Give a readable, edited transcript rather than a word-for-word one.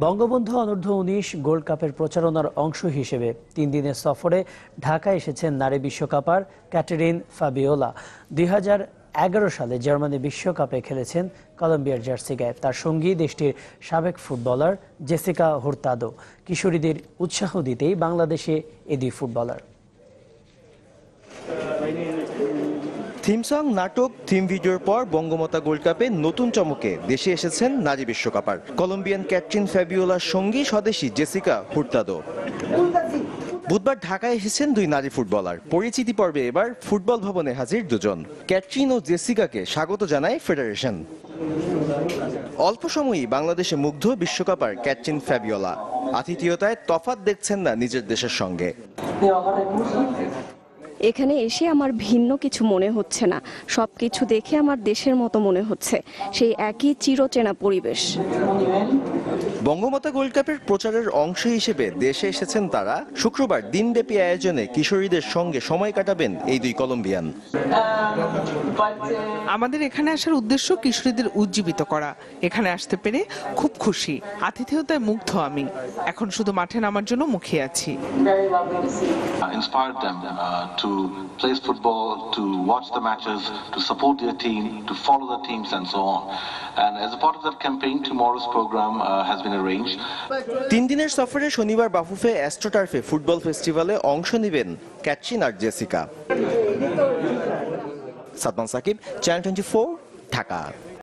Bangabandhu অনূর্ধ্ব-19 gold কাপের প্রচারণার অংশ হিসেবে 3 দিনের সফরে ঢাকায় এসেছেন নারী বিশ্বকাপার ক্যাটেরিন ফাবিওলা। 2011 সালে জার্মানি বিশ্বকাপে খেলেছেন কলম্বিয়ার জার্সি গায়ে। তার সঙ্গী দেশটির সাবেক ফুটবলার জেসিকা হুরতাদো। কিশোরীদের উৎসাহ দিতেই বাংলাদেশে এই দুই ফুটবলার। থিম সং, নাটক, থিম ভিডিওর পর বঙ্গমাতা গোল্ড কাপে নতুন চমকে দেশে এসেছেন নারী বিশ্বকাপার কলম্বিয়ান ক্যাটরিন ফাবিওলার সঙ্গী স্বদেশী জেসিকা হুরতাদো। বুধবার ঢাকায় এসেছেন দুই নারী ফুটবলার। পরিচিতি পর্বে এবার ফুটবল ভবনে হাজির দুজন। ক্যাটরিন ও জেসিকাকে স্বাগত জানায় ফেডারেশন। অল্প সময়ই বাংলাদেশে মুগ্ধ বিশ্বকাপার ক্যাটরিন ফাবিওলা। আতিথেয়তায় তফাৎ দেখছেন না নিজের দেশের সঙ্গে। এখানে এসে আমার ভিন্ন কিছু মনে হচ্ছে না, সবকিছু দেখে আমার দেশের মতো মনে হচ্ছে, সেই একই চিরচেনা পরিবেশ। বঙ্গমাতা গোল্ড কাপের প্রচারের অংশ হিসেবে দেশে এসেছেন তারা। শুক্রবার দিনব্যাপী আয়োজনে কিশোরীদের সঙ্গে সময় কাটাবেন এই দুই কলম্বিয়ান। আমাদের এখানে আসার উদ্দেশ্য কিশোরীদের উজ্জীবিত করা। এখানে আসতে পেরে খুব খুশি, আতিথেয়তায় মুগ্ধ আমি। এখন শুধু মাঠে নামার জন্য মুখিয়ে আছি। To play football, to watch the matches, to support their team, to follow the teams and so on. And as a part of that campaign, tomorrow's program has been arranged. 3 দিনের সফরে শনিবার বাফুফে অ্যাস্ট্রোটার্ফে ফুটবল ফেস্টিভ্যালে অংশ নেবেন ক্যাটরিন আর Jessica. Sadman Shakib, channel 24, Dhaka.